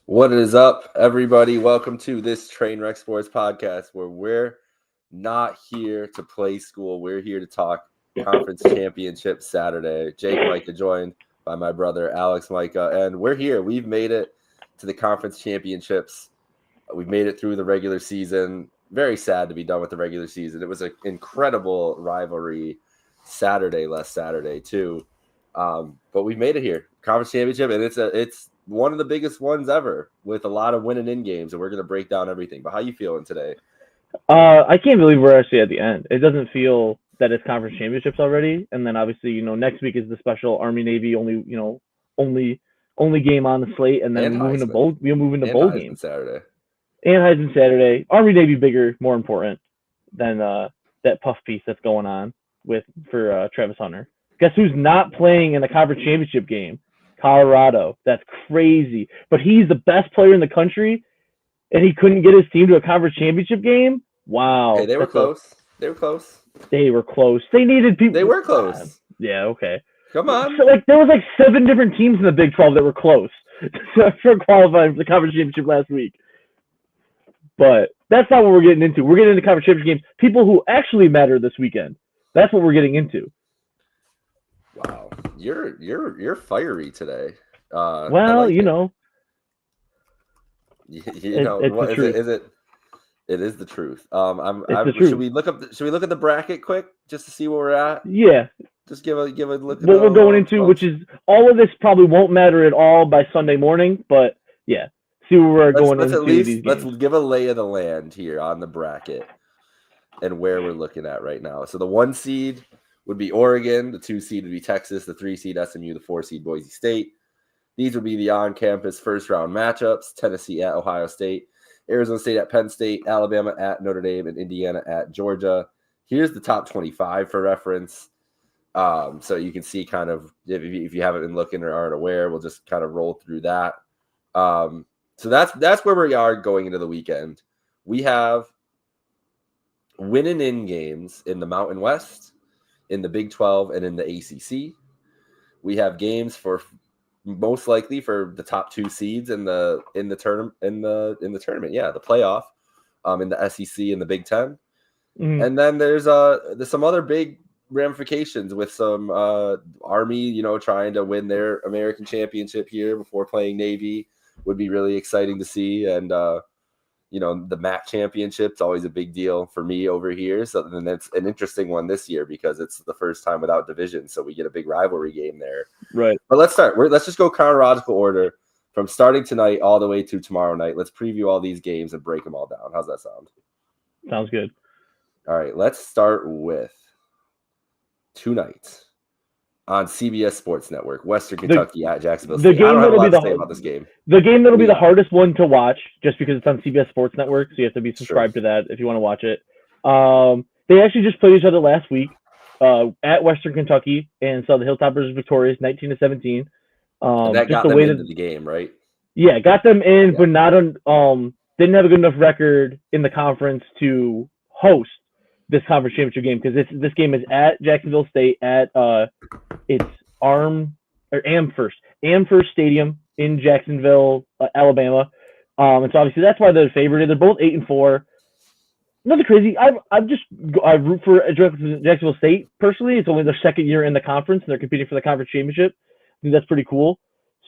What is up, everybody? Welcome to this Trainwreck Sports podcast where we're not here to play school. We're here to talk conference championship Saturday. Jake Micah joined by my brother Alex Micah, and we're here. We've made it to the conference championships. We've made it through the regular season. Very sad to be done with the regular season. It was an incredible rivalry last Saturday too. But we made it here, conference championship, and it's one of the biggest ones ever with a lot of winning in games, and we're going to break down everything. But how you feeling today? I can't believe we're actually at the end. It doesn't feel that it's conference championships already, and then obviously next week is the special Army Navy only game on the slate, and then And we move into and bowl Heisman games Saturday. and Heisman Saturday. Army Navy bigger, more important than that puff piece that's going on for Travis Hunter. Guess who's not playing in the conference championship game? Colorado. That's crazy. But he's the best player in the country, and he couldn't get his team to a conference championship game. Wow. Hey, they were close. They were close. They were close. They needed people. They were close. Yeah, okay. Come on. So, there was 7 different teams in the Big 12 that were close for qualifying for the conference championship last week. But that's not what we're getting into. We're getting into conference championship games. People who actually matter this weekend. That's what we're getting into. Wow, you're fiery today. Well, like you know. What is it? Is it? It is the truth. The truth. Should we look at the bracket quick just to see where we're at? Yeah. Just give a look at what we're going into, which is all of this probably won't matter at all by Sunday morning, but yeah, see where we're going into these games. Let's give a lay of the land here on the bracket and where we're looking at right now. So the 1 seed would be Oregon, the 2 seed would be Texas, the 3 seed SMU, the 4 seed Boise State. These would be the on-campus first-round matchups: Tennessee at Ohio State, Arizona State at Penn State, Alabama at Notre Dame, and Indiana at Georgia. Here's the top 25 for reference. So you can see kind of, if you haven't been looking or aren't aware, we'll just kind of roll through that. So that's where we are going into the weekend. We have winning in games in the Mountain West, in the Big 12, and in the ACC. We have games for most likely for the top 2 seeds in the tournament, yeah, the playoff, in the SEC and the Big 10. Mm-hmm. And then there's some other big ramifications with some Army, trying to win their American championship here before playing Navy would be really exciting to see. And the MAC championship's always a big deal for me over here. So then that's an interesting one this year because it's the first time without division. So we get a big rivalry game there. Right. But let's start. Let's just go chronological order from starting tonight all the way to tomorrow night. Let's preview all these games and break them all down. How's that sound? Sounds good. All right. Let's start with tonight on CBS Sports Network, Western Kentucky at Jacksonville State. I don't have a lot to say about this game. The game that'll be the hardest one to watch just because it's on CBS Sports Network, so you have to be subscribed to that if you want to watch it. They actually just played each other last week at Western Kentucky, and so the Hilltoppers victorious 19-17. That got them into the game, right? Yeah, got them in, but not didn't have a good enough record in the conference to host this conference championship game because this game is at Jacksonville State at it's Amherst Stadium in Jacksonville, Alabama. And so obviously that's why they're favored. They're both 8-4. Nothing crazy. I root for Jacksonville State personally. It's only their second year in the conference and they're competing for the conference championship. I think that's pretty cool.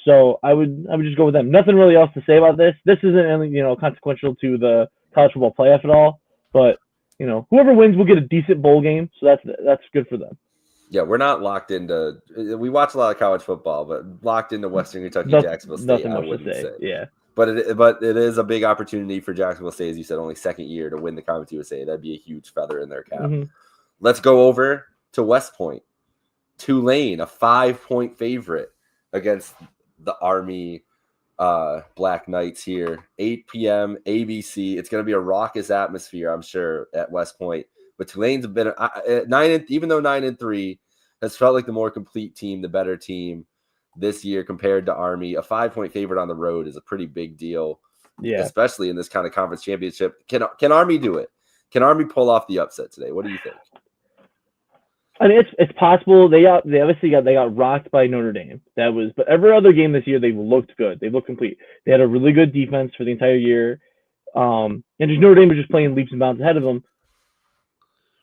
So I would just go with them. Nothing really else to say about this. This isn't consequential to the college football playoff at all, but whoever wins will get a decent bowl game, so that's good for them. Yeah, we're not locked into. We watch a lot of college football, but locked into Western Kentucky, Jacksonville State. Nothing much to say. Yeah, but it is a big opportunity for Jacksonville State, as you said, only second year to win the Conference USA. That'd be a huge feather in their cap. Mm-hmm. Let's go over to West Point. Tulane, a 5-point favorite against the Army Black Knights here. 8 p.m. ABC. It's going to be a raucous atmosphere, I'm sure, at West Point. But Tulane's been even though 9-3 has felt like the more complete team, the better team this year compared to Army. A 5-point favorite on the road is a pretty big deal, especially in this kind of conference championship. Can Army do it? Can Army pull off the upset today? What do you think? I mean, it's possible they got rocked by Notre Dame. But every other game this year they looked good. They looked complete. They had a really good defense for the entire year. And just Notre Dame was just playing leaps and bounds ahead of them.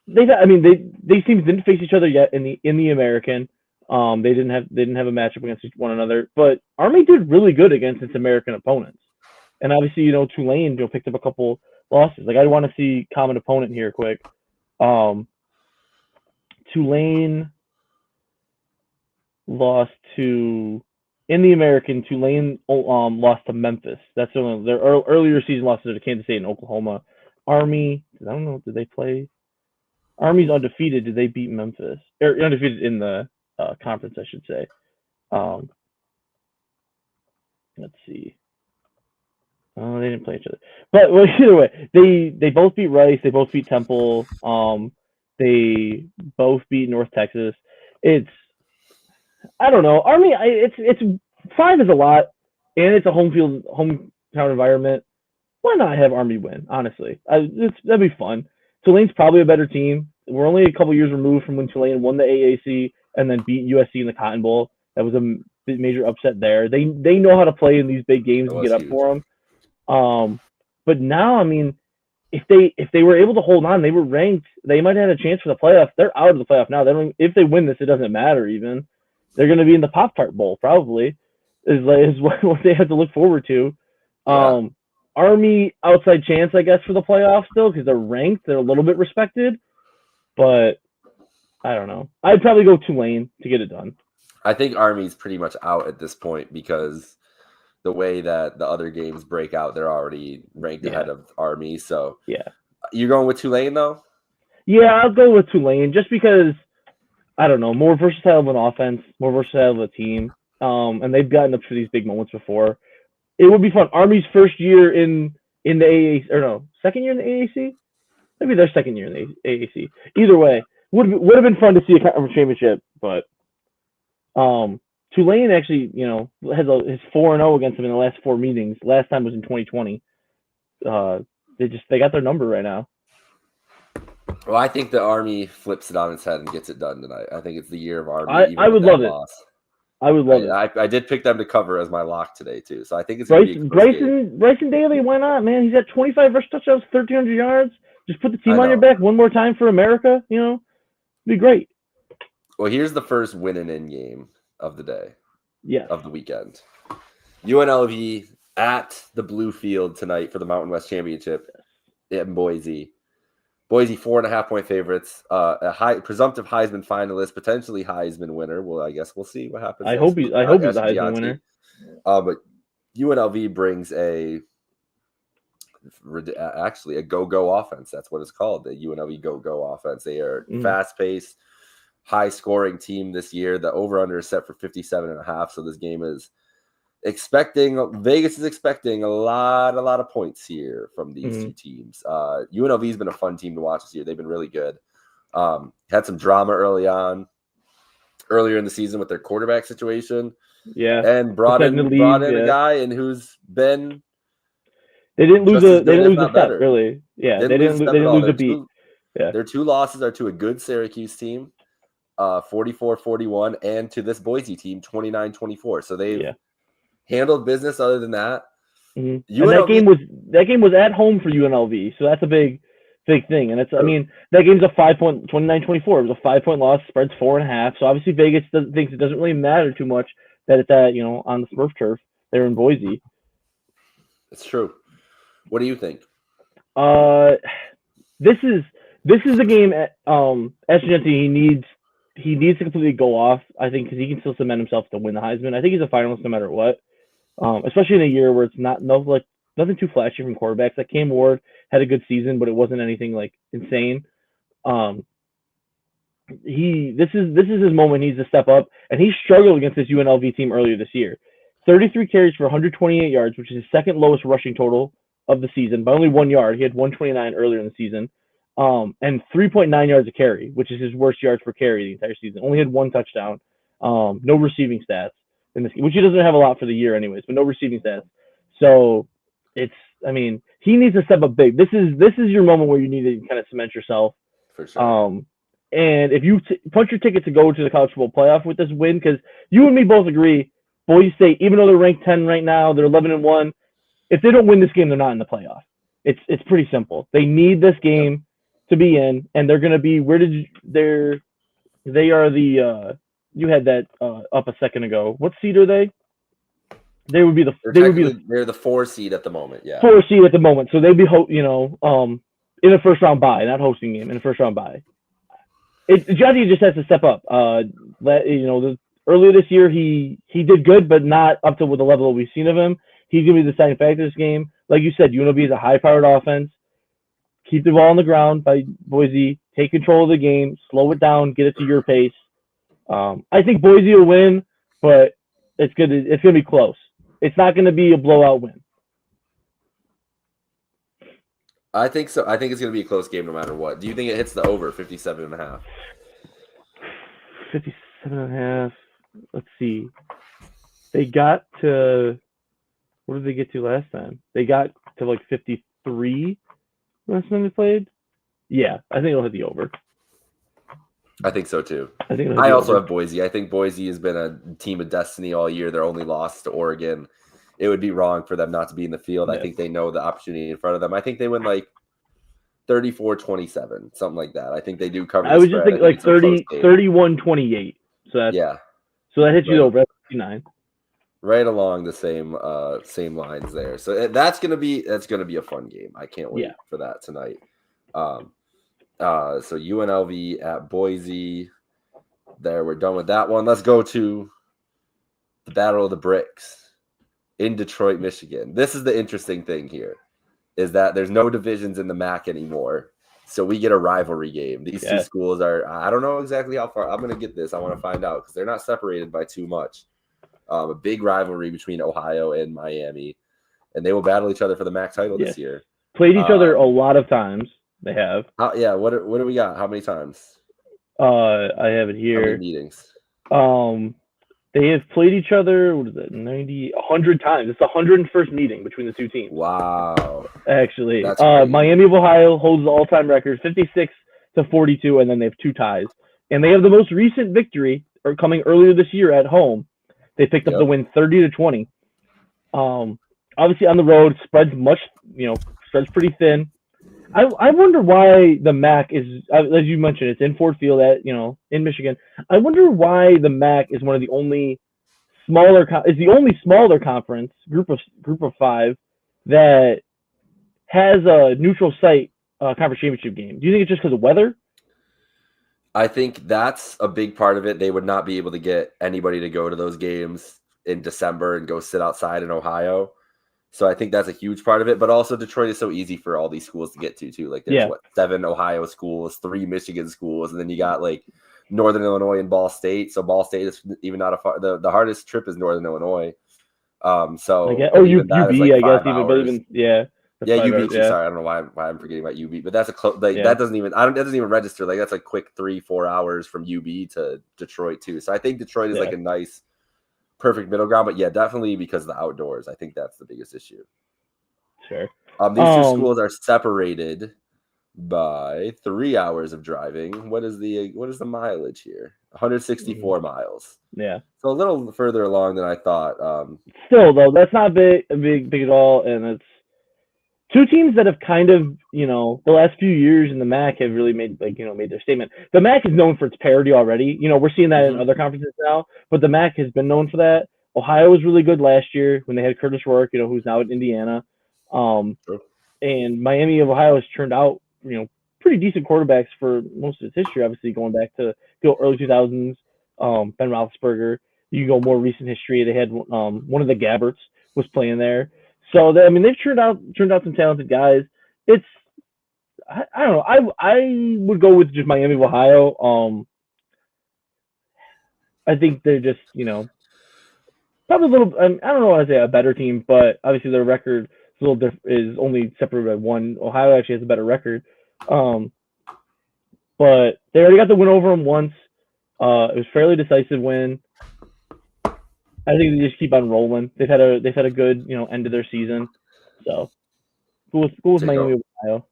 These teams didn't face each other yet in the American. They didn't have a matchup against one another. But Army did really good against its American opponents. And obviously, Tulane picked up a couple losses. Like I want to see common opponent here quick. Tulane lost to in the American. Tulane lost to Memphis. That's their earlier season losses to Kansas State and Oklahoma. Army, I don't know, did they play? Army's undefeated. Did they beat Memphis? Or undefeated in the conference, I should say. Let's see. Oh, they didn't play each other. But either way, they both beat Rice. They both beat Temple. They both beat North Texas. I don't know. Army, it's 5 is a lot, and it's a hometown environment. Why not have Army win? Honestly, that'd be fun. Tulane's probably a better team. We're only a couple years removed from when Tulane won the AAC and then beat USC in the Cotton Bowl. That was a major upset there. They know how to play in these big games and get up for them. But now, I mean, if they were able to hold on, they were ranked. They might have had a chance for the playoffs. They're out of the playoff now. If they win this, it doesn't matter even. They're going to be in the Pop-Tart Bowl probably. Is what they have to look forward to. Yeah. Army outside chance, I guess, for the playoffs still because they're ranked. They're a little bit respected, but I don't know. I'd probably go Tulane to get it done. I think Army's pretty much out at this point because the way that the other games break out, they're already ranked ahead of Army. So yeah, you're going with Tulane though? Yeah, I'll go with Tulane just because I don't know, more versatile of an offense, more versatile of a team, and they've gotten up to these big moments before. It would be fun. Army's first year in the AAC, or no, second year in the AAC? Maybe their second year in the AAC. Either way, would have been fun to see a conference championship, but Tulane actually, has 4-0 against them in the last 4 meetings. Last time was in 2020. They got their number right now. Well, I think the Army flips it on its head and gets it done tonight. I think it's the year of Army. I would love it. I would love it. I did pick them to cover as my lock today too, so I think it's Bryson Daly. Why not, man? He's got 25 rush touchdowns, 1,300 yards. Just put the team on your back one more time for America. It'd be great. Well, here's the first win and in game of the day. Yeah. Of the weekend. UNLV at the Blue Field tonight for the Mountain West Championship in Boise. Boise 4.5-point favorites. A presumptive Heisman finalist, potentially Heisman winner. Well, I guess we'll see what happens. I hope he's the Heisman winner. But UNLV brings actually a go-go offense. That's what it's called, the UNLV go-go offense. They are fast-paced, high-scoring team this year. The over-under is set for 57.5, so this game is Vegas is expecting a lot of points here from these two teams. UNLV has been a fun team to watch this year. They've been really good. Had some drama earlier in the season with their quarterback situation. Yeah, and brought in a guy and who's been. They didn't lose a step, really. Yeah, they didn't lose a beat. Their 2 losses are to a good Syracuse team, 44-41, and to this Boise team, 29-24. So they've handled business. Other than that, and that game was at home for UNLV, so that's a big thing. And that game's a 5-point, 29-24. It was a 5-point loss. Spread's 4.5. So obviously Vegas thinks it doesn't really matter too much that it's at on the Smurf turf there in Boise. It's true. What do you think? This is a game at Estudiantes he needs to completely go off. I think because he can still cement himself to win the Heisman. I think he's a finalist no matter what. Especially in a year where it's nothing too flashy from quarterbacks. Like Cam Ward had a good season, but it wasn't anything like insane. This is his moment. He needs to step up, and he struggled against this UNLV team earlier this year. 33 carries for 128 yards, which is his second lowest rushing total of the season by only 1 yard. He had 129 earlier in the season, and 3.9 yards a carry, which is his worst yards per carry the entire season. Only had 1 touchdown. No receiving stats in this, which he doesn't have a lot for the year anyways, but no receiving stats. So he needs to step up big. This is your moment where you need to kind of cement yourself. For sure. And if you punch your ticket to go to the college football playoff with this win, because you and me both agree, Boise State, even though they're ranked 10 right now, they're 11-1. If they don't win this game, they're not in the playoff. It's pretty simple. They need this game to be in, and they're going to be. They are the. You had that up a second ago. What seed are they? They would be the. They're the 4 seed at the moment. Yeah. 4 seed at the moment, so they'd be in a first round bye, not hosting game, in a first round bye. Johnny just has to step up. Earlier this year he did good, but not up to the level we've seen of him. He's gonna be the deciding factor this game. Like you said, UNLV is a high-powered offense. Keep the ball on the ground by Boise. Take control of the game. Slow it down. Get it to your pace. I think Boise will win, but it's gonna be close. It's not gonna be a blowout win. I think so. I think it's going to be a close game no matter what. Do you think it hits the over 57.5? 57.5. Let's see. They got to – what did they get to last time? They got to like 53 last time they played? Yeah, I think it'll hit the over. I think so too. I also have Boise. I think Boise has been a team of destiny all year. Their only loss to Oregon. It would be wrong for them not to be in the field. Yeah. I think they know the opportunity in front of them. I think they win like 34-27, something like that. I think they do cover. I was just thinking like 31-28. So that's, yeah. So that hits you over 59. Right along the same lines there. So that's gonna be a fun game. I can't wait for that tonight. So UNLV at Boise. There, we're done with that one. Let's go to the Battle of the Bricks in Detroit, Michigan. This is the interesting thing here, is that there's no divisions in the MAC anymore. So we get a rivalry game. These two schools are, I don't know exactly how far. I'm going to get this. I want to find out because they're not separated by too much. A big rivalry between Ohio and Miami. And they will battle each other for the MAC title this year. Played each other a lot of times. They have. What do we got? How many times? I have it here. How many meetings? They have played each other, 100 times. It's the 101st meeting between the two teams. Wow. Actually. Miami of Ohio holds the all-time record, 56-42, and then they have 2 ties. And they have the most recent victory, coming earlier this year at home. They picked up the win 30-20. Obviously, on the road, spreads pretty thin. I wonder why the MAC is, as you mentioned, it's in Ford Field in Michigan. I wonder why the MAC is one of the only smaller conference group of 5 that has a neutral site conference championship game. Do you think it's just because of weather? I think that's a big part of it. They would not be able to get anybody to go to those games in December and go sit outside in Ohio. So I think that's a huge part of it, but also Detroit is so easy for all these schools to get to too. Like there's 7 Ohio schools, 3 Michigan schools, and then you got like Northern Illinois and Ball State. So Ball State is even not the hardest trip is Northern Illinois. UB, I guess even, but even UB. Sorry, I don't know why I'm forgetting about UB, but that's a close. That doesn't even register. Like that's a quick 3-4 hours from UB to Detroit too. So I think Detroit is like a nice, perfect middle ground, but definitely because of the outdoors. I think that's the biggest issue. Sure. These two schools are separated by 3 hours of driving. What is the mileage here? 164 miles. Yeah. So a little further along than I thought. Still though, that's not big at all, and it's two teams that have kind of, the last few years in the MAC have really made their statement. The MAC is known for its parity already. We're seeing that in other conferences now, but the MAC has been known for that. Ohio was really good last year when they had Curtis Rourke, who's now at Indiana. And Miami of Ohio has turned out, pretty decent quarterbacks for most of its history, obviously going back to early 2000s, Ben Roethlisberger. You go more recent history, they had one of the Gabberts was playing there. So they've turned out some talented guys. It's I don't know. I would go with just Miami of Ohio. I think they're just probably a little. I don't know how to say a better team, but obviously their record is a little is only separated by 1. Ohio actually has a better record. But they already got the win over them once. It was a fairly decisive win. I think they just keep on rolling. They've had a good end of their season. So go with Miami of Ohio.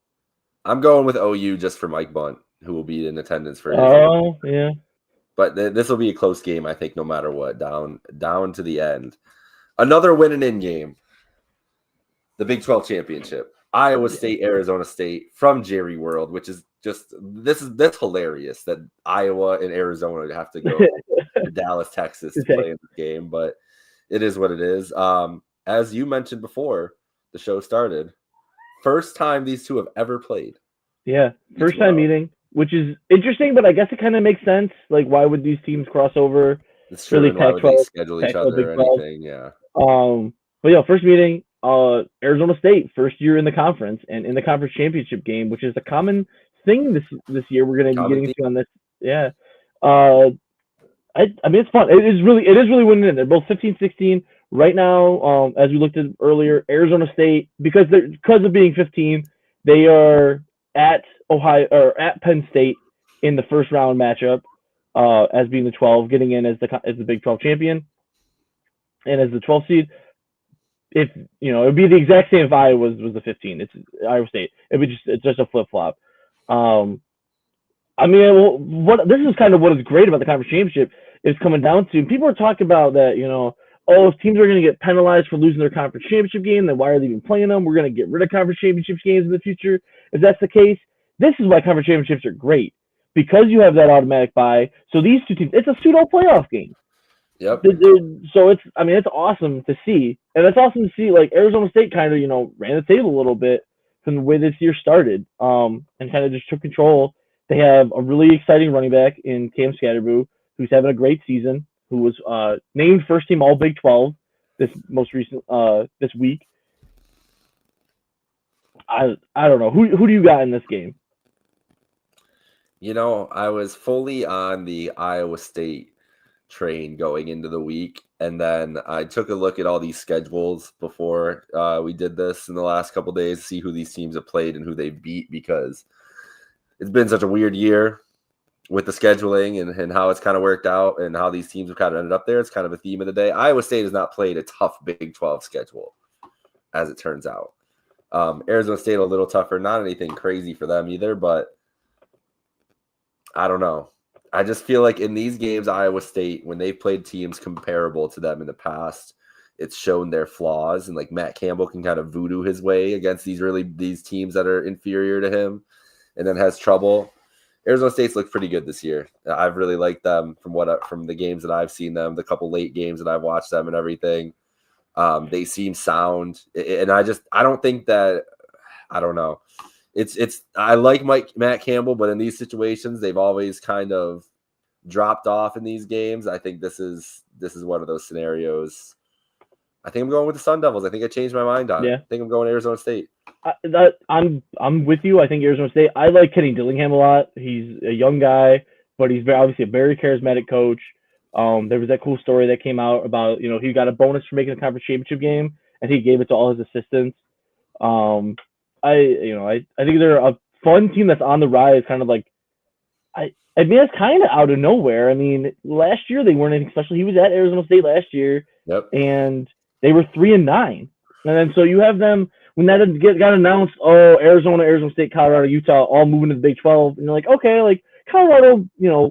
I'm going with OU just for Mike Bunt. who will be in attendance for his. Oh, yeah. But this will be a close game, I think, no matter what, down to the end. Another win and in game. The Big 12 championship. Iowa State, Arizona State from Jerry World, which is just that's hilarious that Iowa and Arizona have to go to Dallas, Texas to play in the game, but it is what it is. As you mentioned before the show started, first time these two have ever played. Yeah, first time meeting, which is interesting, but I guess it kind of makes sense. Like, why would these teams cross over? It's true. Really, why would they schedule each other or anything? Yeah. But yeah, first meeting. Arizona State, first year in the conference and in the conference championship game, which is a common thing this year. We're going to be getting to on this. Yeah. I mean, it's fun. It is really winning. They're both 15-16 right now. As we looked at earlier, Arizona State, because of being 15, they are at Ohio or at Penn State in the first round matchup, as being the 12, getting in as the Big 12 champion and as the 12 seed. If it would be the exact same if Iowa was the 15. It's Iowa State. It's just a flip flop. I mean, this is kind of what is great about the conference championship is coming down to. People are talking about that. If teams are going to get penalized for losing their conference championship game, then why are they even playing them? We're going to get rid of conference championship games in the future. If that's the case, this is why conference championships are great, because you have that automatic bye. So these two teams, it's a pseudo playoff game. Yep. So it's awesome to see, and it's awesome to see like Arizona State kind of ran the table a little bit from the way this year started, and kind of just took control. They have a really exciting running back in Cam Scatterboo, who's having a great season, who was named first team All Big 12 this week. I don't know who do you got in this game? I was fully on the Iowa State train going into the week, and then I took a look at all these schedules before we did this in the last couple days to see who these teams have played and who they beat, because it's been such a weird year with the scheduling and how it's kind of worked out and how these teams have kind of ended up there. It's kind of a theme of the day. Iowa State has not played a tough Big 12 schedule, as it turns out. Arizona State a little tougher, not anything crazy for them either, but I don't know. I just feel like in these games, Iowa State, when they've played teams comparable to them in the past, it's shown their flaws. And like Matt Campbell can kind of voodoo his way against these teams that are inferior to him, and then has trouble. Arizona State's looked pretty good this year. I've really liked them from the games that I've seen them, the couple late games that I've watched them and everything. They seem sound, and I don't think that, I don't know. I like Matt Campbell, but in these situations, they've always kind of dropped off in these games. I think this is one of those scenarios. I think I'm going with the Sun Devils. I think I changed my mind on it. I think I'm going Arizona State. I'm with you. I think Arizona State. I like Kenny Dillingham a lot. He's a young guy, but he's obviously a very charismatic coach. There was that cool story that came out about he got a bonus for making a conference championship game, and he gave it to all his assistants. I think they're a fun team that's on the rise. Kind of like, I mean, it's kind of out of nowhere. I mean, last year they weren't anything special. He was at Arizona State last year, and they were 3-9. And then so you have them when that got announced. Oh, Arizona State, Colorado, Utah, all moving to the Big 12, and you're like, okay, like Colorado,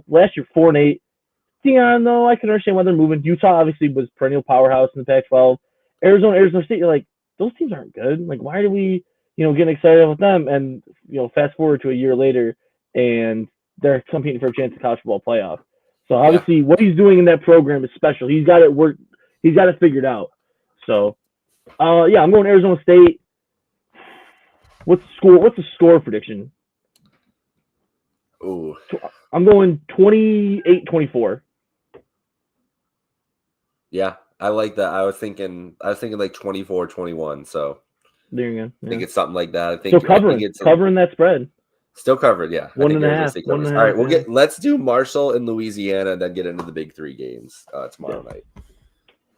last year 4-8. Deion, though, I can understand why they're moving. Utah obviously was perennial powerhouse in the Pac-12. Arizona State, you're like, those teams aren't good. Like, why do we? Getting excited with them, and fast forward to a year later, and they're competing for a chance at college football playoff. So obviously, what he's doing in that program is special. He's got it worked. He's got it figured out. So, I'm going Arizona State. What's the score prediction? Ooh, I'm going 28-24. Yeah, I like that. I was thinking like 24-21. So. There you go. I think it's something like that. I think still covering that spread. Still covered, yeah. 1.5. All right, let's do Marshall and Louisiana, and then get into the big three games tomorrow night.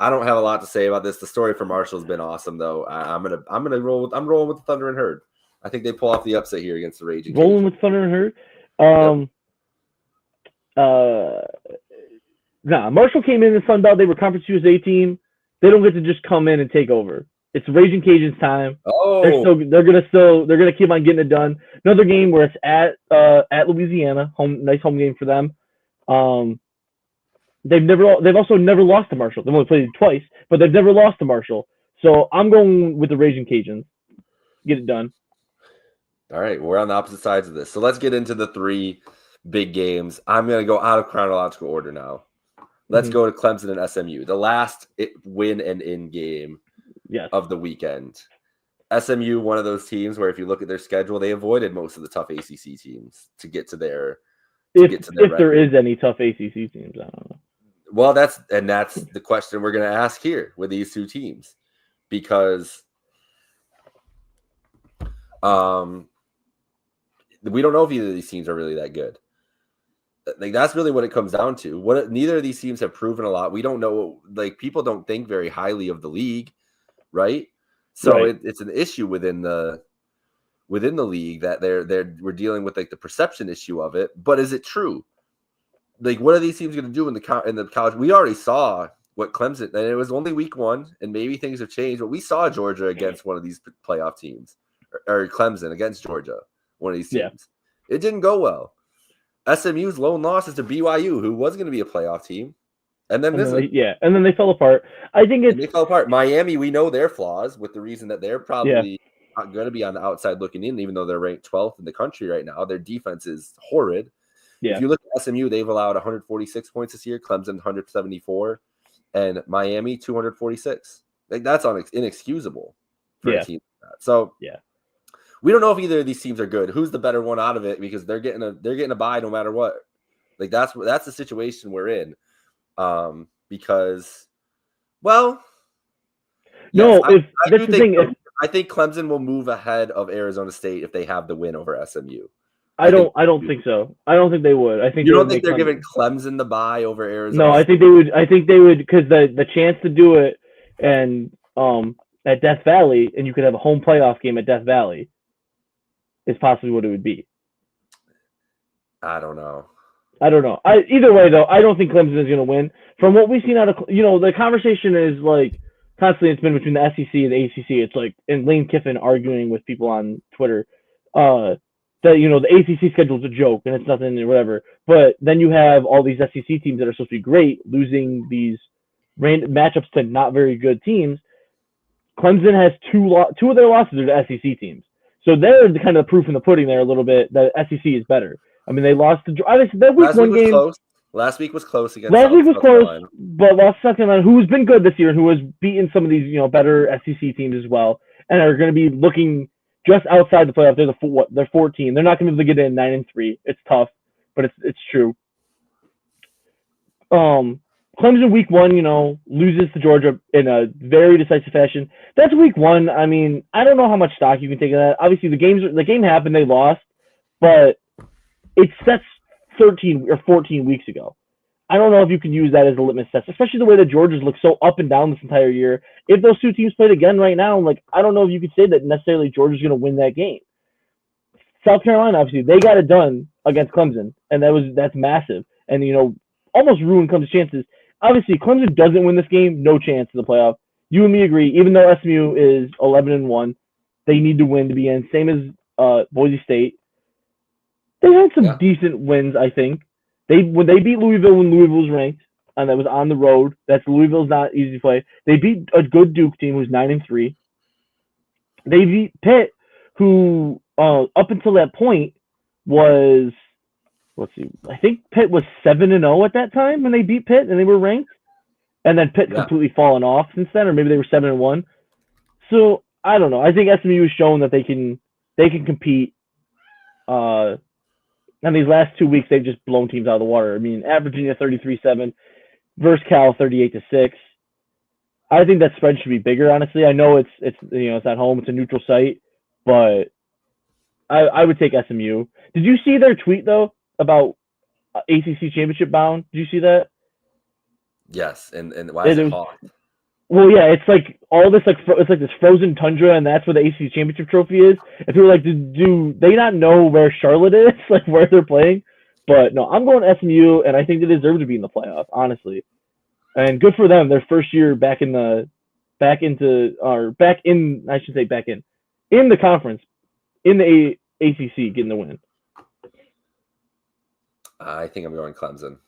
I don't have a lot to say about this. The story for Marshall's been awesome, though. I'm rolling with the Thunder and Herd. I think they pull off the upset here against the Raging. Rolling with Thunder and Herd. Marshall came in the Sun Belt. They were Conference USA team. They don't get to just come in and take over. It's Raging Cajuns time. Oh, They're gonna keep on getting it done. Another game where it's at Louisiana, nice home game for them. They've also never lost to Marshall. They've only played it twice, but they've never lost to Marshall. So I'm going with the Raging Cajuns. Get it done. all right. We're on the opposite sides of this. So let's get into the 3 big games. I'm going to go out of chronological order now. Let's go to Clemson and SMU, the last win and in game of the weekend. SMU, one of those teams where if you look at their schedule, they avoided most of the tough ACC teams to get to their if there is any tough ACC teams, I don't know. Well, that's the question we're going to ask here with these 2 teams, because we don't know if either of these teams are really that good. Like, that's really what it comes down to. Neither of these teams have proven a lot. We don't know. Like, people don't think very highly of the league, right? So right. It's an issue within the league that we're dealing with, like, the perception issue of it. But is it true? Like, what are these teams going to do in the college? We already saw what Clemson, and it was only week 1, and maybe things have changed. But we saw Georgia against one of these playoff teams, or Clemson against Georgia, one of these teams. Yeah. It didn't go well. SMU's lone loss is to BYU, who was going to be a playoff team, and then they fell apart. I think they fell apart. Miami, we know their flaws with the reason that they're probably not going to be on the outside looking in, even though they're ranked 12th in the country right now. Their defense is horrid. Yeah. If you look at SMU, they've allowed 146 points this year. Clemson 174, and Miami 246. Like, that's inexcusable for a team like that. So we don't know if either of these teams are good. Who's the better one out of it? Because they're getting a bye no matter what. Like, that's the situation we're in. Because, well, no, I think Clemson will move ahead of Arizona State if they have the win over SMU. I don't think so. I don't think they would. I think you don't think they're giving Clemson the bye over Arizona? No, I think they would because the chance to do it and at Death Valley, and you could have a home playoff game at Death Valley, is possibly what it would be. I don't know. Either way, though, I don't think Clemson is going to win. From what we've seen out of, the conversation is like constantly it's been between the SEC and the ACC. It's like, and Lane Kiffin arguing with people on Twitter that, the ACC schedule is a joke and it's nothing or whatever. But then you have all these SEC teams that are supposed to be great losing these random matchups to not very good teams. Clemson has two of their losses are to SEC teams. So they're the kind of proof in the pudding there a little bit that SEC is better. I mean, they lost to obviously that week one game. Last week was close against. Last week was close, but lost South Carolina, who's been good this year and who has beaten some of these better SEC teams as well, and are going to be looking just outside the playoff. They're 14. They're not going to be able to get in 9-3. It's tough, but it's true. Clemson week one, loses to Georgia in a very decisive fashion. That's week one. I mean, I don't know how much stock you can take of that. Obviously, the game happened, they lost, but that's 13 or 14 weeks ago. I don't know if you can use that as a litmus test, especially the way that Georgia's looked so up and down this entire year. If those two teams played again right now, I don't know if you could say that necessarily Georgia's going to win that game. South Carolina, obviously, they got it done against Clemson, and that's massive, and almost ruined Clemson's chances. Obviously, Clemson doesn't win this game, no chance in the playoff. You and me agree. Even though SMU is 11-1, they need to win to be in. Same as Boise State. They had some decent wins, I think. When they beat Louisville when Louisville was ranked, and that was on the road. Louisville's not easy to play. They beat a good Duke team who's 9-3. They beat Pitt, who up until that point was, let's see, I think Pitt was 7-0 at that time when they beat Pitt and they were ranked, and then Pitt completely fallen off since then, or maybe they were 7-1. So I don't know. I think SMU has shown that they can compete. And these last 2 weeks, they've just blown teams out of the water. I mean, at Virginia 33-7 versus Cal 38-6. I think that spread should be bigger. Honestly, I know it's at home, it's a neutral site, but I would take SMU. Did you see their tweet though about ACC championship bound? Did you see that? Yes, and why is it hot? Well, yeah, it's like all this it's like this frozen tundra, and that's where the ACC championship trophy is. If you were like, do they not know where Charlotte is, like where they're playing? But no, I'm going SMU, and I think they deserve to be in the playoff, honestly. And good for them, their first year back in the back into or back in I should say back in the conference in the ACC getting the win. I think I'm going Clemson.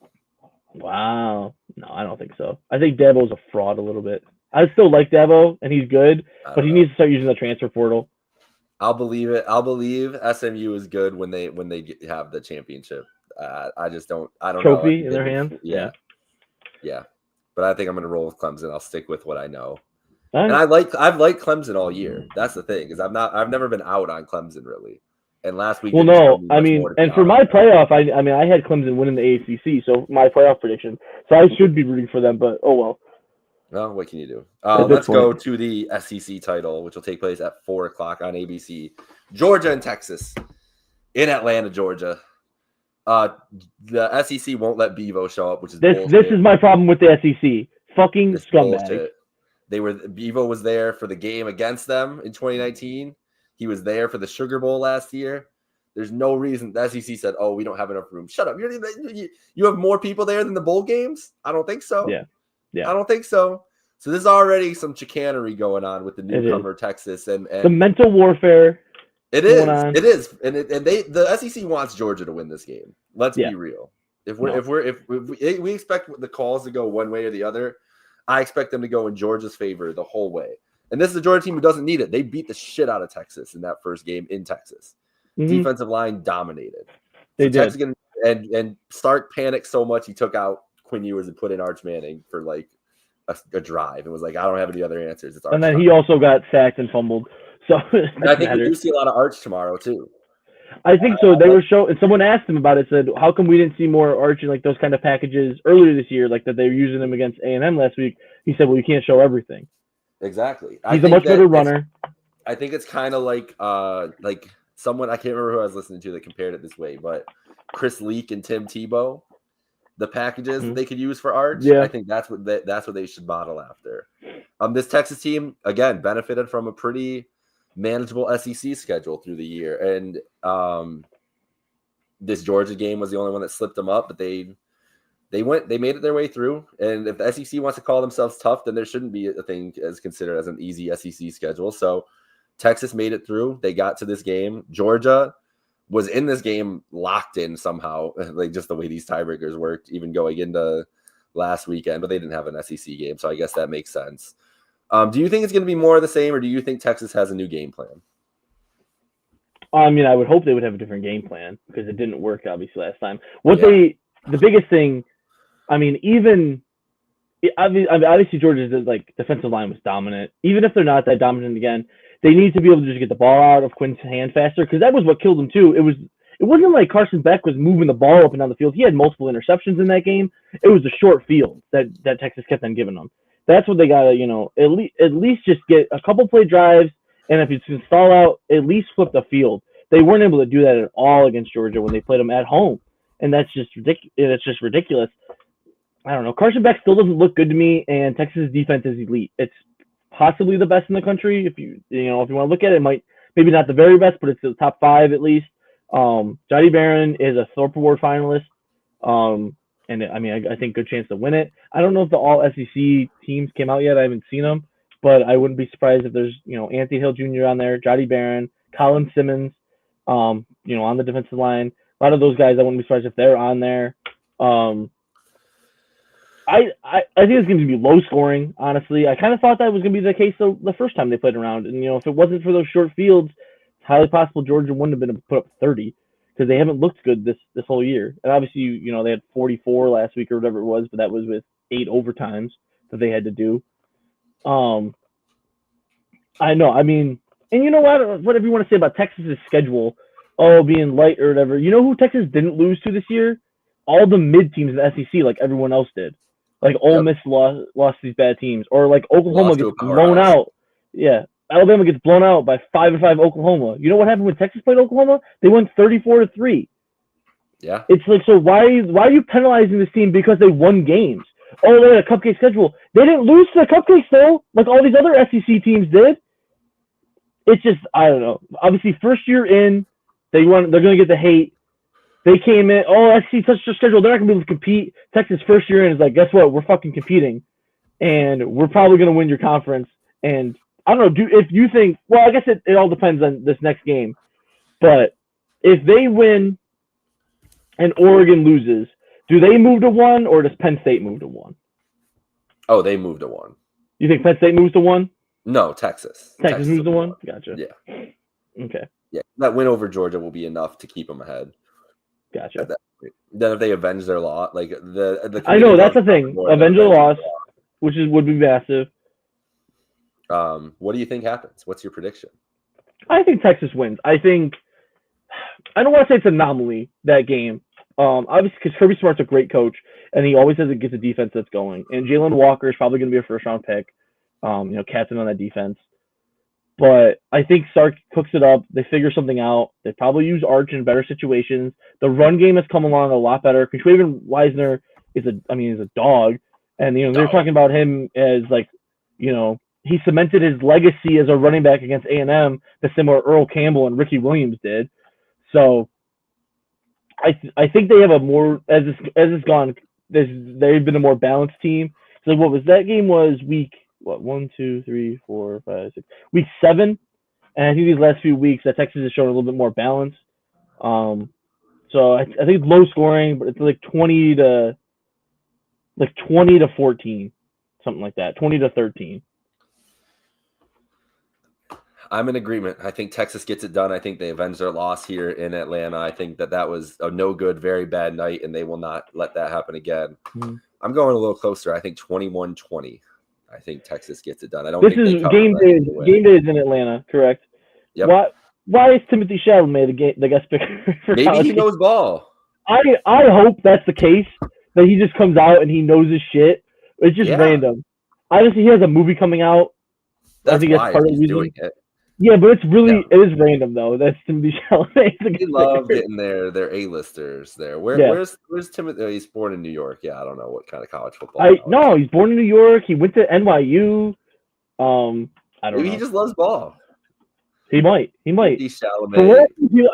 Wow. No, I don't think so. I think Dabo's a fraud a little bit. I still like Dabo, and he's good, but he needs to start using the transfer portal. I'll believe it. I'll believe SMU is good when they have the championship. I just don't. I don't trophy know. in their hands. Yeah. But I think I'm going to roll with Clemson. I'll stick with what I know. Right. And I've liked Clemson all year. That's the thing, is I've never been out on Clemson really. And last week, well, no, I mean, and for my playoff, I mean, I had Clemson winning the ACC, so my playoff prediction. So I should be rooting for them, but oh well. Well, what can you do? Let's go to the SEC title, which will take place at 4:00 on ABC. Georgia and Texas in Atlanta, Georgia. The SEC won't let Bevo show up, which is this is my problem with the SEC. Fucking scumbag. Bevo was there for the game against them in 2019. He was there for the Sugar Bowl last year. There's no reason the SEC said, "Oh, we don't have enough room." Shut up! You have more people there than the bowl games? I don't think so. Yeah. I don't think so. So there's already some chicanery going on with the newcomer Texas and the mental warfare. It is. It is. And the SEC wants Georgia to win this game. Let's be real. If we expect the calls to go one way or the other, I expect them to go in Georgia's favor the whole way. And this is a Georgia team who doesn't need it. They beat the shit out of Texas in that first game in Texas. Mm-hmm. Defensive line dominated. They did. Texas and Stark panicked so much he took out Quinn Ewers and put in Arch Manning for like a drive. It was like, I don't have any other answers. It's Arch and then he also got sacked and fumbled. So I think we do see a lot of Arch tomorrow too. I think so. They were showing. Someone asked him about it. Said, "How come we didn't see more Arch and like those kind of packages earlier this year? Like that they were using them against A&M last week." He said, "Well, you can't show everything." Exactly. He's a much better runner. I think it's kind of like someone, I can't remember who I was listening to that compared it this way, but Chris Leak and Tim Tebow, the packages they could use for Arch. Yeah. I think that's what they should model after. This Texas team again benefited from a pretty manageable SEC schedule through the year, and this Georgia game was the only one that slipped them up, but they made it their way through. And if the SEC wants to call themselves tough, then there shouldn't be a thing as considered as an easy SEC schedule. So Texas made it through. They got to this game. Georgia was in this game locked in somehow, like just the way these tiebreakers worked, even going into last weekend, but they didn't have an SEC game. So I guess that makes sense. Do you think it's going to be more of the same, or do you think Texas has a new game plan? I mean, I would hope they would have a different game plan because it didn't work obviously last time. The biggest thing, I mean, obviously Georgia's like defensive line was dominant. Even if they're not that dominant again, they need to be able to just get the ball out of Quinn's hand faster because that was what killed them too. It wasn't like Carson Beck was moving the ball up and down the field. He had multiple interceptions in that game. It was the short field that Texas kept on giving them. That's what they gotta, at least just get a couple play drives, and if it's can stall out, at least flip the field. They weren't able to do that at all against Georgia when they played them at home, and that's just ridiculous. It's just ridiculous. I don't know. Carson Beck still doesn't look good to me, and Texas' defense is elite. It's possibly the best in the country. If you want to look at it, maybe not the very best, but it's the top 5 at least. Jody Barron is a Thorpe Award finalist. And I mean, I think good chance to win it. I don't know if the all SEC teams came out yet. I haven't seen them, but I wouldn't be surprised if there's, Anthony Hill Jr. on there, Jody Barron, Colin Simmons, on the defensive line. A lot of those guys, I wouldn't be surprised if they're on there. I think it's going to be low scoring, honestly. I kind of thought that was going to be the case the first time they played around. And, if it wasn't for those short fields, it's highly possible Georgia wouldn't have been able to put up 30. Because they haven't looked good this whole year. And obviously, they had 44 last week or whatever it was, but that was with 8 overtimes that they had to do. I know. I mean, and you know what? Whatever you want to say about Texas's schedule, being light or whatever. You know who Texas didn't lose to this year? All the mid teams in the SEC, like everyone else did. Like Ole Miss lost to these bad teams, or like Oklahoma gets blown out. Yeah. Alabama gets blown out by 5-5 Oklahoma. You know what happened when Texas played Oklahoma? They won 34-3. Yeah. It's like, so why are you penalizing this team because they won games? Oh, they had a cupcake schedule. They didn't lose to the cupcakes though, like all these other SEC teams did. It's just, I don't know. Obviously, first year in, they're going to get the hate. They came in, SEC touched their schedule. They're not going to be able to compete. Texas first year in is like, guess what? We're fucking competing, and we're probably going to win your conference. And I don't know, if you think, well, I guess it all depends on this next game. But if they win and Oregon loses, do they move to 1 or does Penn State move to 1? Oh, they moved to 1. You think Penn State moves to 1? No, Texas. Texas moves to 1? Gotcha. Yeah. Okay. Yeah, that win over Georgia will be enough to keep them ahead. Gotcha. Then if they avenge their loss, like the I know that's the thing. Avenge their loss, which would be massive. What do you think happens? What's your prediction? I think Texas wins. I don't want to say it's an anomaly, that game. Obviously, because Kirby Smart's a great coach, and he always gets a defense that's going. And Jalen Walker is probably going to be a first-round pick. Captain on that defense. But I think Sark cooks it up. They figure something out. They probably use Arch in better situations. The run game has come along a lot better. Quinshwayven Wisner is a dog, and they're talking about him as he cemented his legacy as a running back against A&M, the similar Earl Campbell and Ricky Williams did. So I think they have a more as it's gone. They've been a more balanced team. So what was that game? Was week 1, 2, 3, 4, 5, 6, week 7, and I think these last few weeks that Texas has shown a little bit more balance. So I think it's low scoring, but it's like 20 to 14, something like that, 20 to 13. I'm in agreement. I think Texas gets it done. I think they avenge their loss here in Atlanta. I think that was a no good, very bad night, and they will not let that happen again. Mm-hmm. I'm going a little closer. I think 21-20. I think Texas gets it done. I don't. This think is game day. Game day is in Atlanta, correct? Yep. Why is Timothy Chalamet the guest picker? Maybe he knows ball. I hope that's the case. That he just comes out and he knows his shit. It's just random. Obviously, he has a movie coming out. That's why he's doing it. Yeah, but it is random though. That's Timothy Chalamet. They love getting their A-listers there. Where's Timothy? He's born in New York. Yeah, I don't know what kind of college football. No, he's born in New York. He went to NYU. I don't know. Maybe he just loves ball. He might. Timothy Chalamet.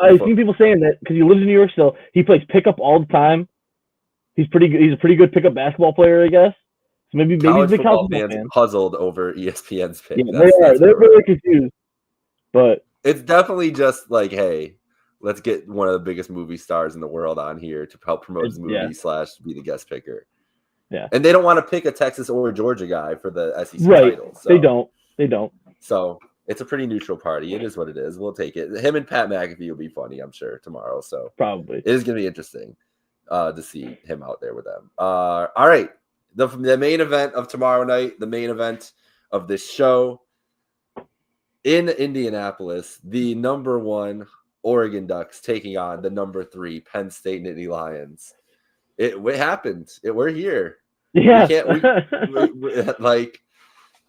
I've seen people saying that because he lives in New York still. He plays pickup all the time. He's pretty good. He's a pretty good pickup basketball player, I guess. So maybe he's a big college fans fan. Puzzled over ESPN's pick. Yeah, they're really confused. But it's definitely just like, hey, let's get one of the biggest movie stars in the world on here to help promote his movie / be the guest picker. Yeah. And they don't want to pick a Texas or a Georgia guy for the SEC title. So. They don't. So it's a pretty neutral party. It is what it is. We'll take it. Him and Pat McAfee will be funny, I'm sure, tomorrow. So probably it is going to be interesting to see him out there with them. All right. The main event of tomorrow night, the main event of this show. In Indianapolis, the number 1 Oregon Ducks taking on the number 3 Penn State Nittany Lions. It happened. We're here. Yeah.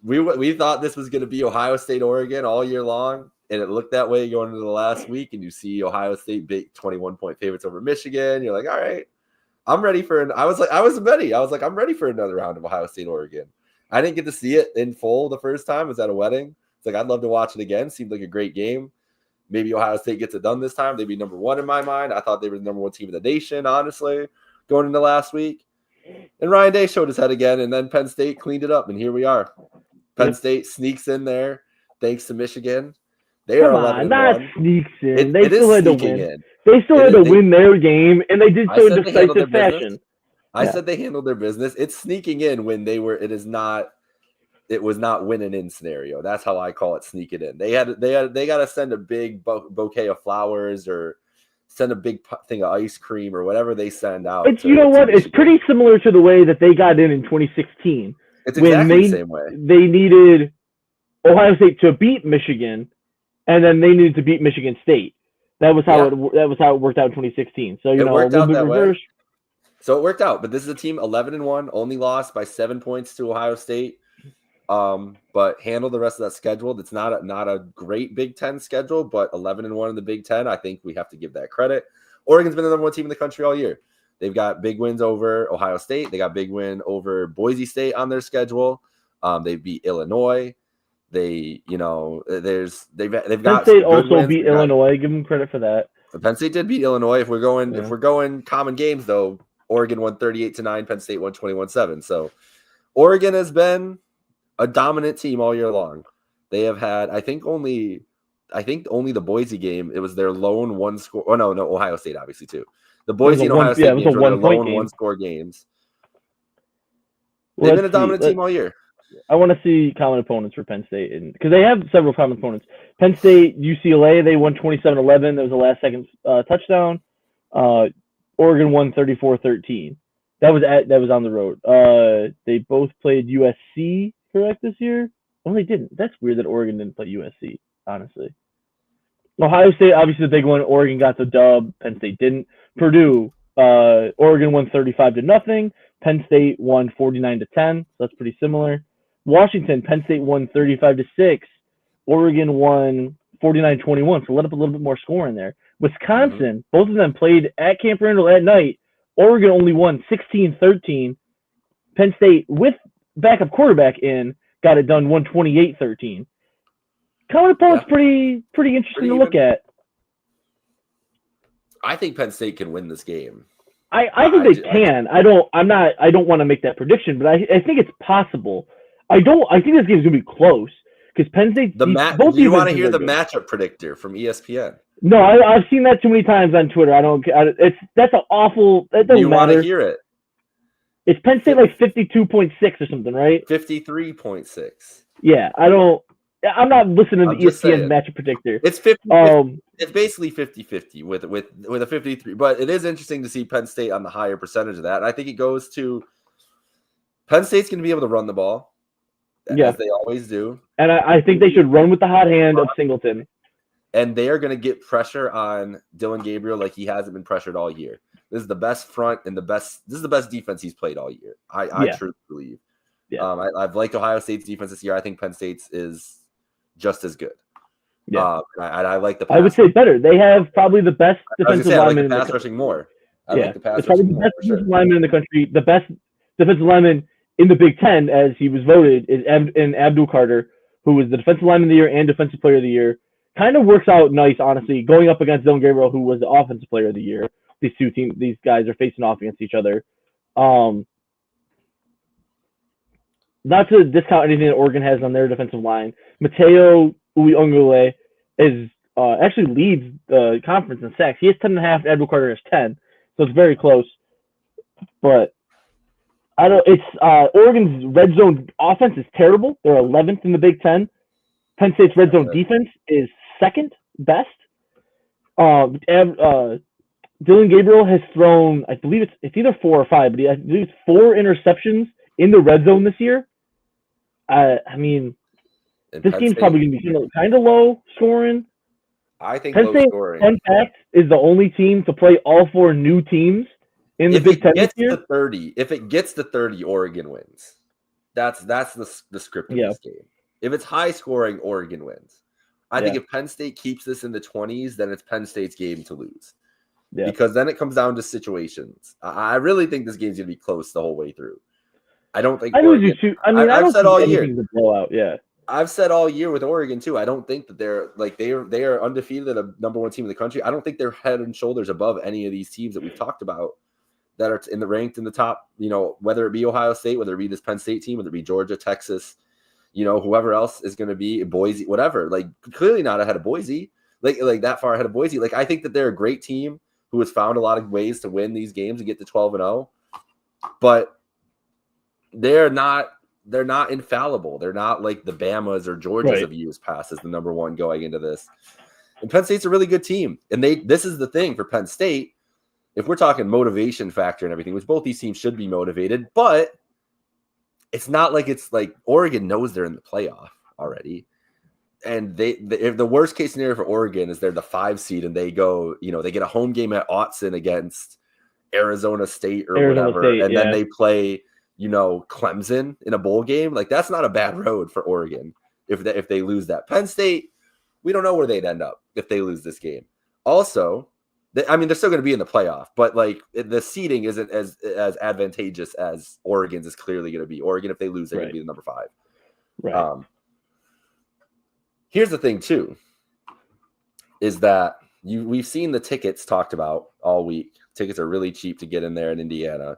We thought this was going to be Ohio State, Oregon all year long, and it looked that way going into the last week. And you see Ohio State big 21-point favorites over Michigan. You're like, all right, I'm ready for I was like, I'm ready for another round of Ohio State, Oregon. I didn't get to see it in full the first time. I was at a wedding. It's like, I'd love to watch it again. Seemed like a great game. Maybe Ohio State gets it done this time. They'd be number 1 in my mind. I thought they were the number 1 team in the nation, honestly, going into last week. And Ryan Day showed his head again, and then Penn State cleaned it up, and here we are. Penn State sneaks in there thanks to Michigan. They are 11-1. Not sneaks in. They still had to win. They still had to win their game, and they did so in decisive fashion. I said they handled their business. It's sneaking in when it was not winning in scenario. That's how I call it, sneaking in. They got to send a big bouquet of flowers or send a big thing of ice cream or whatever they send out. It's pretty similar to the way that they got in 2016. It's exactly the same way. They needed Ohio State to beat Michigan, and then they needed to beat Michigan State. That was how it worked out in 2016. So it worked out that reverse. way. So it worked out, but this is a team 11-1, only lost by 7 points to Ohio State. But handle the rest of that schedule. It's not a great Big Ten schedule, but 11-1 in the Big Ten. I think we have to give that credit. Oregon's been the number 1 team in the country all year. They've got big wins over Ohio State. They got big win over Boise State on their schedule. They beat Illinois. They've got Penn State also beat Illinois. Give them credit for that. Penn State did beat Illinois. If we're going common games though, Oregon won 38-9. Penn State won 21-7. So Oregon has been a dominant team all year long. They have had, I think only the Boise game, it was their lone one score. Oh, no, Ohio State, obviously, too. The Boise and Ohio State games were their lone one-score games. They've been a dominant team all year. I want to see common opponents for Penn State, because they have several common opponents. Penn State, UCLA, they won 27-11. That was the last-second touchdown. Oregon won 34-13. That was on the road. They both played USC, correct, this year? Well, they didn't. That's weird that Oregon didn't play USC, honestly. Ohio State, obviously the big one. Oregon got the dub. Penn State didn't. Purdue, Oregon won 35-0. Penn State won 49-10. So that's pretty similar. Washington, Penn State won 35-6. Oregon won 49-21. So let up a little bit more score in there. Wisconsin, both of them played at Camp Randall at night. Oregon only won 16-13. Penn State, with backup quarterback in, got it done 128-13. Common opponent's pretty interesting to look at. I think Penn State can win this game. I think they can. I don't want to make that prediction, but I think it's possible. I think this game's gonna be close because Penn State. Do you want to hear the matchup predictor from ESPN? No, I've seen that too many times on Twitter. That's an awful. That doesn't you want to hear it? It's Penn State like 52.6 or something, right? 53.6. Yeah, I'm not listening to ESPN matchup predictor. It's 50. It's basically 50-50 with a 53. But it is interesting to see Penn State on the higher percentage of that. And I think it goes to Penn State's going to be able to run the ball, as they always do. And I think they should run with the hot hand of Singleton. And they are going to get pressure on Dillon Gabriel like he hasn't been pressured all year. This is the best front and this is the best defense he's played all year. I truly believe. Yeah. I've liked Ohio State's defense this year. I think Penn State's is just as good. Yeah. I like the pass. I would say better. They have probably the best defensive lineman in the country. Rushing more. It's probably the best defensive lineman in the country. The best defensive lineman in the Big Ten, as he was voted, is Abdul Carter, who was the defensive lineman of the year and defensive player of the year. Kind of works out nice, honestly, going up against Dillon Gabriel, who was the offensive player of the year. These guys are facing off against each other. Not to discount anything that Oregon has on their defensive line. Mateo Uiagalelei actually leads the conference in sacks. He has 10.5. Abdul Carter has 10, so it's very close. But Oregon's red zone offense is terrible. They're 11th in the Big Ten. Penn State's red zone defense is second best. Dillon Gabriel has thrown, I believe it's either 4 or 5, but I believe it's 4 interceptions in the red zone this year. This game's probably going to be kind of low scoring. I think Penn State, scoring. Fun fact, is the only team to play all 4 new teams in the Big Ten this year. If it gets to 30, Oregon wins. That's the script of this game. If it's high scoring, Oregon wins. I think if Penn State keeps this in the 20s, then it's Penn State's game to lose. Yeah. Because then it comes down to situations. I really think this game's going to be close the whole way through. I don't think Oregon, I've said all year. Blowout. Yeah. I've said all year with Oregon too. I don't think that they are undefeated, a number 1 team in the country. I don't think they're head and shoulders above any of these teams that we've talked about that are ranked in the top, whether it be Ohio State, whether it be this Penn State team, whether it be Georgia, Texas, whoever else is going to be, Boise, whatever. Like, clearly not ahead of Boise, like that far ahead of Boise. Like, I think that they're a great team who has found a lot of ways to win these games and get to 12-0, but they're not infallible. They're not like the Bamas or Georgias of years past as the number 1 going into this. And Penn State's a really good team. And this is the thing for Penn State. If we're talking motivation factor and everything, which both these teams should be motivated, but it's not like it's like Oregon knows they're in the playoff already. And if the worst case scenario for Oregon is they're the 5 seed and they go, they get a home game at Autzen against Arizona State or whatever, and then they play, Clemson in a bowl game. Like, that's not a bad road for Oregon if they lose that. Penn State, we don't know where they'd end up if they lose this game. Also, they're still going to be in the playoff, but like the seeding isn't as advantageous as Oregon's is clearly going to be. Oregon, if they lose, they're going to be the number 5. Right. Here's the thing too, is that we've seen the tickets talked about all week. Tickets are really cheap to get in there in Indiana.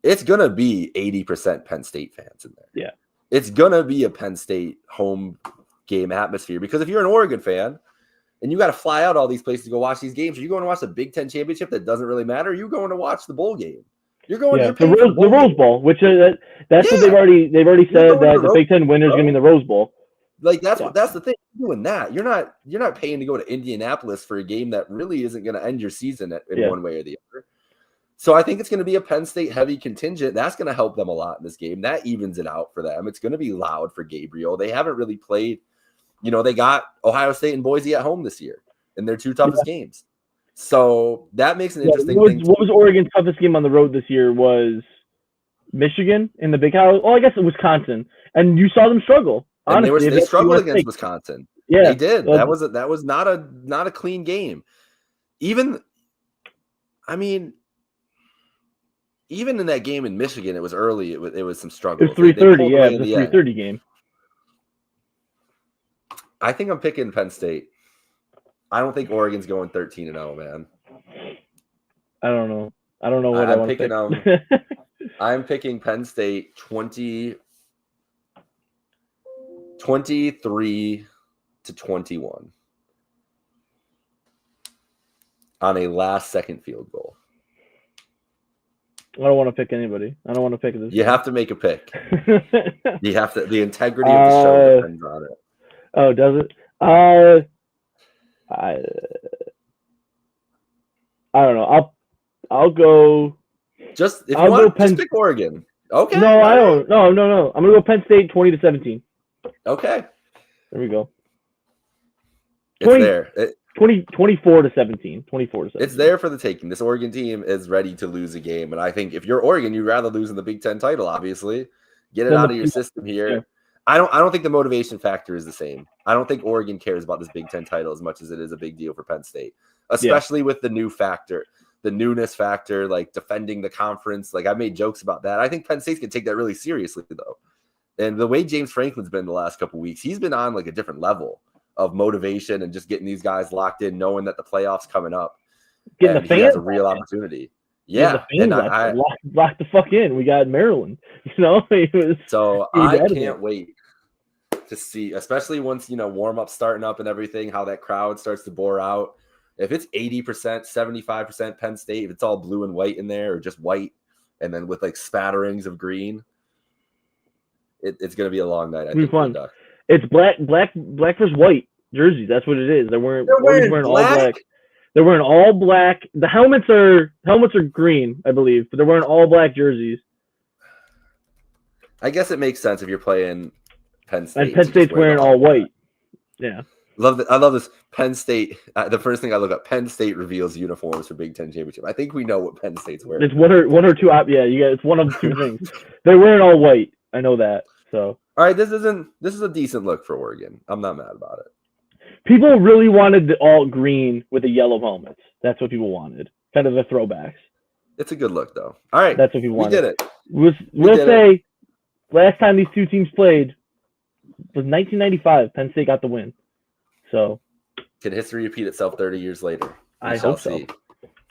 It's going to be 80% Penn State fans in there. Yeah. it's gonna be a Penn State home game atmosphere because if you're an Oregon fan and you got to fly out all these places to go watch these games, are you going to watch the Big Ten championship that doesn't really matter? Or are you going to watch the bowl game? You're going. Yeah, You're paying for the Rose Bowl, which that's what they've already said that the Big Ten winner is going to be in the Rose Bowl. Like that's the thing. You're doing that. You're not paying to go to Indianapolis for a game that really isn't going to end your season in one way or the other. So I think it's going to be a Penn State heavy contingent. That's going to help them a lot in this game. That evens it out for them. It's going to be loud for Gabriel. They haven't really played. You know, they got Ohio State and Boise at home this year in their two toughest games. So that makes an interesting thing. What was Oregon's toughest game on the road this year? Was Michigan in the Big House? Oh, I guess it was Wisconsin. And you saw them struggle. Honestly, they struggled against Wisconsin. Yeah, they did. That was not a clean game. Even in that game in Michigan, it was early. It was some struggle. It was 3:30. Yeah, it was a 3:30 game. I think I'm picking Penn State. I don't think Oregon's going 13-0, man. I don't know what I'm picking. I'm picking Penn State 23-21 on a last-second field goal. I don't want to pick anybody. I don't want to pick this. You have to make a pick. You have to. The integrity of the show depends on it. Oh, does it? I don't know. I'll go. Just if you want, just pick Oregon. Okay. No, I don't. No. I'm gonna go Penn State 20-17. Okay. There we go. It's there. 24-17. 24-17. It's there for the taking. This Oregon team is ready to lose a game, and I think if you're Oregon, you'd rather lose in the Big Ten title. Obviously, get it out of your system here. Yeah. I don't think the motivation factor is the same. I don't think Oregon cares about this Big Ten title as much as it is a big deal for Penn State, especially with the new factor, the newness factor, like defending the conference. Like I made jokes about that. I think Penn State's gonna take that really seriously though. And the way James Franklin's been the last couple of weeks, he's been on like a different level of motivation and just getting these guys locked in, knowing that the playoffs coming up. Getting the fans. He has a real opportunity. Yeah, and lock the fuck in. We got Maryland. You know, I can't wait to see, especially once warm up starting up and everything, how that crowd starts to bore out. If it's 80%, 75% Penn State, if it's all blue and white in there, or just white, and then with like spatterings of green, it's going to be a long night. I think fun. It's black versus white jerseys. That's what it is. They're wearing all black. They're wearing all black. The helmets are green, I believe, but they're wearing all black jerseys. I guess it makes sense if you're playing Penn State. And Penn State's wearing all white. Yeah. I love this. Penn State. The first thing I look up, Penn State reveals uniforms for Big Ten championship. I think we know what Penn State's wearing. It's one or two. Yeah, it's one of two things. They're wearing all white. I know that. So. All right, this is a decent look for Oregon. I'm not mad about it. People really wanted the all green with the yellow helmets. That's what people wanted. Kind of the throwbacks. It's a good look, though. All right, that's what people wanted. We did it. We'll say last time these two teams played was 1995. Penn State got the win. So, can history repeat itself 30 years later? I hope so.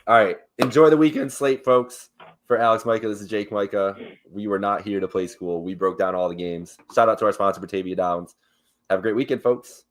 All right, enjoy the weekend slate, folks. For Alex Micah, this is Jake Micah. We were not here to play school. We broke down all the games. Shout out to our sponsor, Batavia Downs. Have a great weekend, folks.